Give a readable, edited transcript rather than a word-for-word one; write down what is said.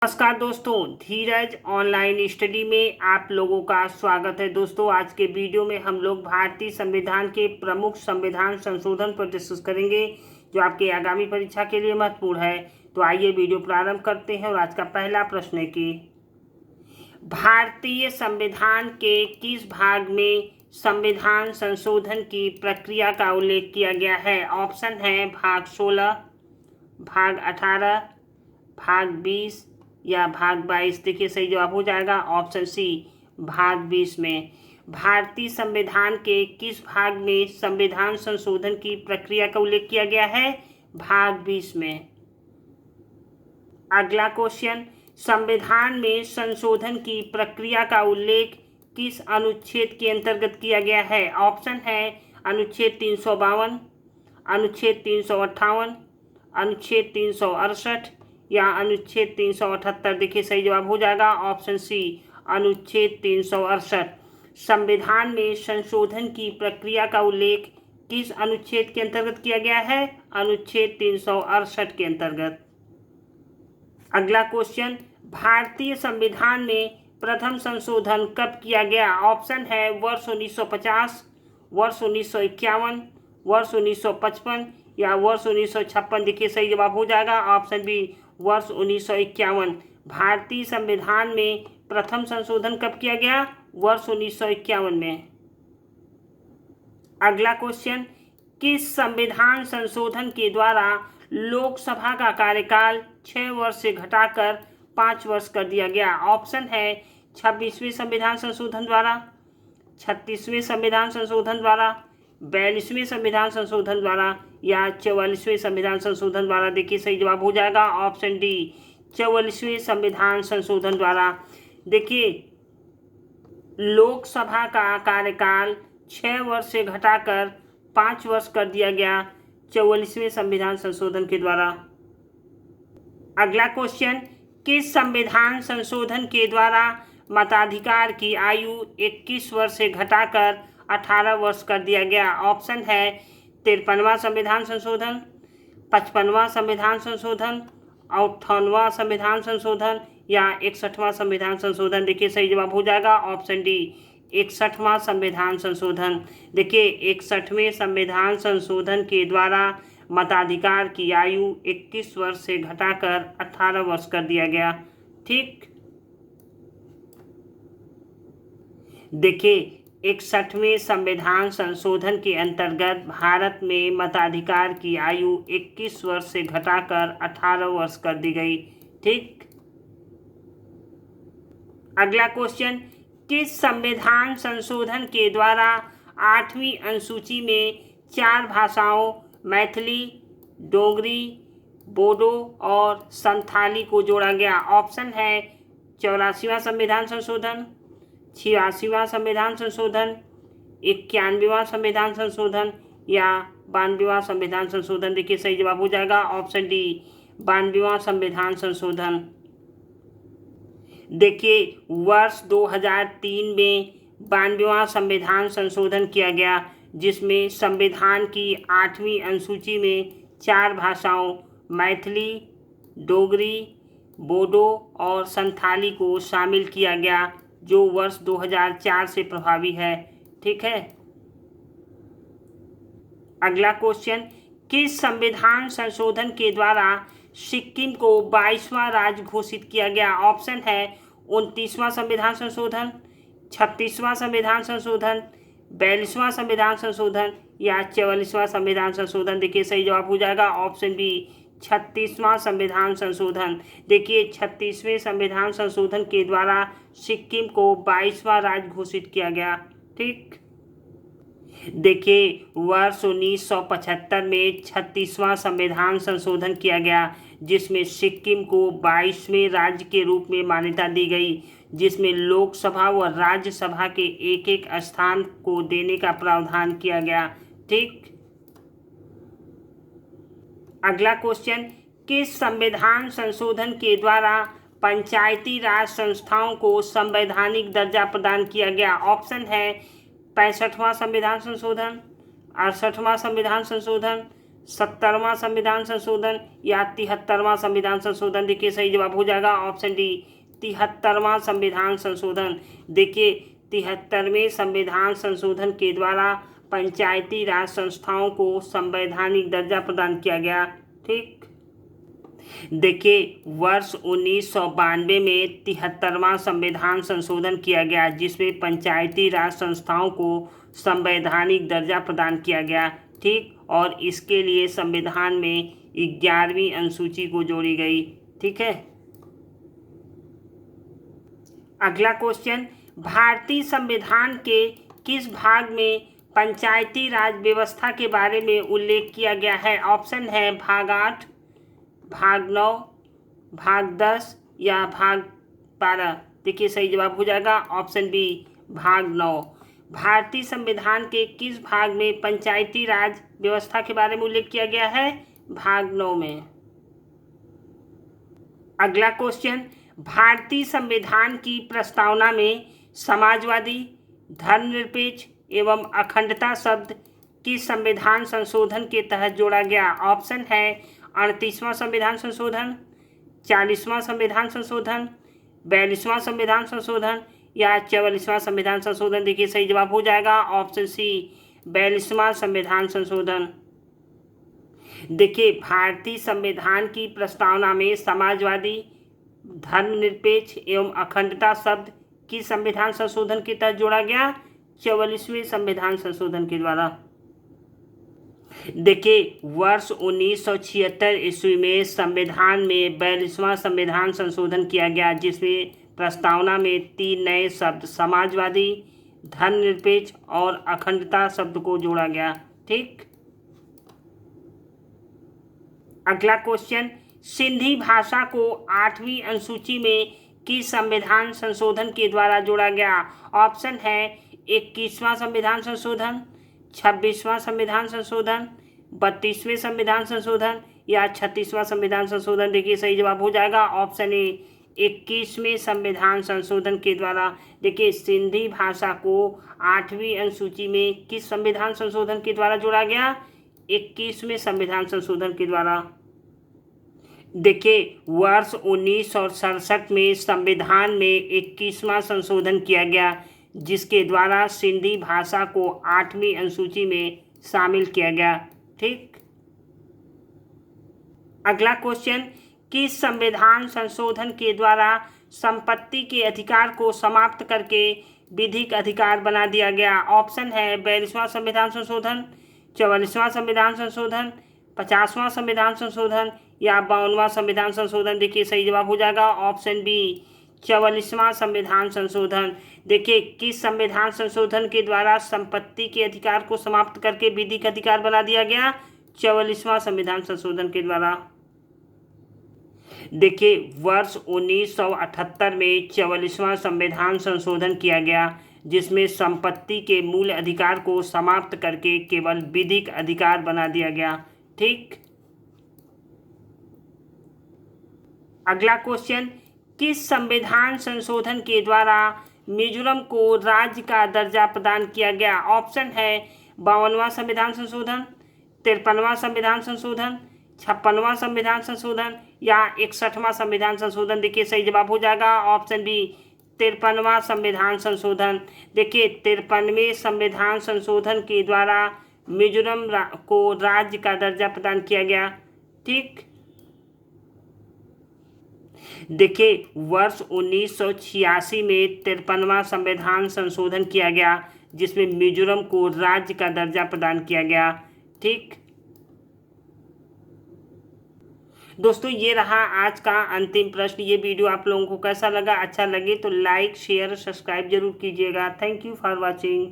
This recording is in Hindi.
नमस्कार दोस्तों, धीरज ऑनलाइन स्टडी में आप लोगों का स्वागत है। दोस्तों, आज के वीडियो में हम लोग भारतीय संविधान के प्रमुख संविधान संशोधन पर डिस्कस करेंगे जो आपके आगामी परीक्षा के लिए महत्वपूर्ण है। तो आइए वीडियो प्रारंभ करते हैं और आज का पहला प्रश्न है कि भारतीय संविधान के किस भाग में संविधान संशोधन की प्रक्रिया का उल्लेख किया गया है। ऑप्शन है भाग 16, भाग 18, भाग 20 या भाग 22। देखिए सही जवाब हो जाएगा ऑप्शन सी, भाग 20 में। भारतीय संविधान के किस भाग में संविधान संशोधन की प्रक्रिया का उल्लेख किया गया है। भाग 20 में। अगला क्वेश्चन, संविधान में संशोधन की प्रक्रिया का उल्लेख किस अनुच्छेद के अंतर्गत किया गया है। ऑप्शन है अनुच्छेद 352, अनुच्छेद 358, अनुच्छेद 368 या अनुच्छेद 378। देखिए सही जवाब हो जाएगा ऑप्शन सी, अनुच्छेद 368। संविधान में संशोधन की प्रक्रिया का उल्लेख किस अनुच्छेद के अंतर्गत किया गया है। अनुच्छेद 368 के अंतर्गत। अगला क्वेश्चन, भारतीय संविधान में प्रथम संशोधन कब किया गया। ऑप्शन है वर्ष 1950, वर्ष 1951, वर्ष 1955 या वर्ष 1956। देखिए सही जवाब हो जाएगा ऑप्शन बी, वर्ष 1951। भारतीय संविधान में प्रथम संशोधन कब किया गया। वर्ष 1951 में। अगला क्वेश्चन, किस संविधान संशोधन के द्वारा लोकसभा का कार्यकाल 6 वर्ष से घटाकर 5 वर्ष कर दिया गया। ऑप्शन है 26वें संविधान संशोधन द्वारा, 36वें संविधान संशोधन द्वारा, 42वें संविधान संशोधन द्वारा या 44वें संविधान संशोधन द्वारा। देखिए सही जवाब हो जाएगा ऑप्शन डी, 44वें संविधान संशोधन द्वारा। देखिए लोकसभा का कार्यकाल 6 वर्ष से घटाकर 5 वर्ष कर दिया गया 44वें संविधान संशोधन के द्वारा। अगला क्वेश्चन, किस संविधान संशोधन के द्वारा मताधिकार की आयु 21 वर्ष से घटाकर 18 वर्ष कर दिया गया। ऑप्शन है 53वां संविधान संशोधन, 55वां संविधान संशोधन, 58वां संविधान संशोधन या 61वां संविधान संशोधन। देखिए सही जवाब हो जाएगा ऑप्शन डी, 61वां संविधान संशोधन। देखिए 61वें संविधान संशोधन के द्वारा मताधिकार की आयु 21 वर्ष से घटाकर 18 वर्ष कर दिया गया। ठीक, देखिए 61वें संविधान संशोधन के अंतर्गत भारत में मताधिकार की आयु 21 वर्ष से घटाकर 18 वर्ष कर दी गई। ठीक, अगला क्वेश्चन, किस संविधान संशोधन के द्वारा 8वीं अनुसूची में 4 भाषाओं मैथिली, डोगरी, बोडो और संथाली को जोड़ा गया। ऑप्शन है 84वां संविधान संशोधन, 86वां संविधान संशोधन, 91वां संविधान संशोधन या 92वां संविधान संशोधन। देखिए सही जवाब हो जाएगा ऑप्शन डी, 92वां संविधान संशोधन। देखिए वर्ष 2003 में 92वां संविधान संशोधन किया गया जिसमें संविधान की 8वीं अनुसूची में 4 भाषाओं मैथिली, डोगरी, बोडो और संथाली को शामिल किया गया जो वर्ष 2004 से प्रभावी है। ठीक है, अगला क्वेश्चन, किस संविधान संशोधन के द्वारा सिक्किम को 22वां राज्य घोषित किया गया। ऑप्शन है 29वां संविधान संशोधन, 36वां संविधान संशोधन, 42वां संविधान संशोधन या 44वां संविधान संशोधन। देखिए सही जवाब हो जाएगा ऑप्शन बी, 36वां संविधान संशोधन। देखिए 36वें संविधान संशोधन के द्वारा सिक्किम को 22वां राज्य घोषित किया गया। ठीक, देखिए वर्ष 1975 में 36वां संविधान संशोधन किया गया जिसमें सिक्किम को 22वें राज्य के रूप में मान्यता दी गई जिसमें लोकसभा व राज्यसभा के एक एक स्थान को देने का प्रावधान किया गया। ठीक, अगला क्वेश्चन, किस संविधान संशोधन के द्वारा पंचायती राज संस्थाओं को संवैधानिक दर्जा प्रदान किया गया। ऑप्शन है 65वां संविधान संशोधन, 68वां संविधान संशोधन, 70वां संविधान संशोधन या 73वां संविधान संशोधन? देखिए सही जवाब हो जाएगा ऑप्शन डी 73वां संविधान संशोधन। देखिए 73वें संविधान संशोधन के द्वारा पंचायती राज संस्थाओं को संवैधानिक दर्जा प्रदान किया गया। ठीक, देखिए वर्ष 1992 में 73वां संविधान संशोधन किया गया जिसमें पंचायती राज संस्थाओं को संवैधानिक दर्जा प्रदान किया गया। ठीक, और इसके लिए संविधान में 11वीं अनुसूची को जोड़ी गई। ठीक है, अगला क्वेश्चन, भारतीय संविधान के किस भाग में पंचायती राज व्यवस्था के बारे में उल्लेख किया गया है? ऑप्शन है भाग 8, भाग 9, भाग 10 या भाग 12? देखिए सही जवाब हो जाएगा ऑप्शन बी भाग 9। भारतीय संविधान के किस भाग में पंचायती राज व्यवस्था के बारे में उल्लेख किया गया है? भाग 9 में। अगला क्वेश्चन, भारतीय संविधान की प्रस्तावना में समाजवादी, धर्मनिरपेक्ष एवं अखंडता शब्द किस संविधान संशोधन के तहत जोड़ा गया? ऑप्शन है 38वां संविधान संशोधन, 40वां संविधान संशोधन, 42वां संविधान संशोधन या 44वां संविधान संशोधन? देखिए सही जवाब हो जाएगा ऑप्शन सी 42वां संविधान संशोधन। देखिए भारतीय संविधान की प्रस्तावना में समाजवादी, धर्मनिरपेक्ष एवं अखंडता शब्द किस संविधान संशोधन के तहत जोड़ा गया? 44वें संविधान संशोधन के द्वारा। देखिए वर्ष 1976 ईस्वी में संविधान में 42वां संविधान संशोधन किया गया जिसमें प्रस्तावना में 3 नए शब्द समाजवादी, धर्मनिरपेक्ष और अखंडता शब्द को जोड़ा गया। ठीक, अगला क्वेश्चन, सिंधी भाषा को 8वीं अनुसूची में किस संविधान संशोधन के द्वारा जोड़ा गया? ऑप्शन है 21वां संविधान संशोधन, 26वां संविधान संशोधन, 32वें संविधान संशोधन या 36वां संविधान संशोधन? देखिए सही जवाब हो जाएगा ऑप्शन ए 21वें संविधान संशोधन के द्वारा। देखिए सिंधी भाषा को 8वीं अनुसूची में किस संविधान संशोधन के द्वारा जोड़ा गया? 21वें संविधान संशोधन के द्वारा। देखिए वर्ष 1967 में संविधान में 21वां संशोधन किया गया जिसके द्वारा सिंधी भाषा को 8वीं अनुसूची में शामिल किया गया। ठीक, अगला क्वेश्चन, किस संविधान संशोधन के द्वारा संपत्ति के अधिकार को समाप्त करके विधिक अधिकार बना दिया गया? ऑप्शन है 42वां संविधान संशोधन, 44वां संविधान संशोधन, 50वां संविधान संशोधन या 52वां संविधान संशोधन? देखिए सही जवाब हो जाएगा ऑप्शन बी 44वां संविधान संशोधन। देखिए किस संविधान संशोधन के द्वारा संपत्ति के अधिकार को समाप्त करके विधिक अधिकार बना दिया गया? 44वां संविधान संशोधन के द्वारा। देखिए वर्ष 1978 में 44वां संविधान संशोधन किया गया जिसमें संपत्ति के मूल अधिकार को समाप्त करके केवल विधिक अधिकार बना दिया गया। ठीक, अगला क्वेश्चन, किस संविधान संशोधन के द्वारा मिजोरम को राज्य का दर्जा प्रदान किया गया? ऑप्शन है 52वां संविधान संशोधन, 53वां संविधान संशोधन, 56वां संविधान संशोधन या 61वां संविधान संशोधन? देखिए सही जवाब हो जाएगा ऑप्शन बी 53वां संविधान संशोधन। देखिए 53वें संविधान संशोधन के द्वारा मिजोरम को राज्य का दर्जा प्रदान किया गया। ठीक, देखिए वर्ष 1986 में 53वां संविधान संशोधन किया गया जिसमें मिजोरम को राज्य का दर्जा प्रदान किया गया। ठीक दोस्तों, ये रहा आज का अंतिम प्रश्न। ये वीडियो आप लोगों को कैसा लगा? अच्छा लगे तो लाइक, शेयर, सब्सक्राइब जरूर कीजिएगा। Thank you for watching.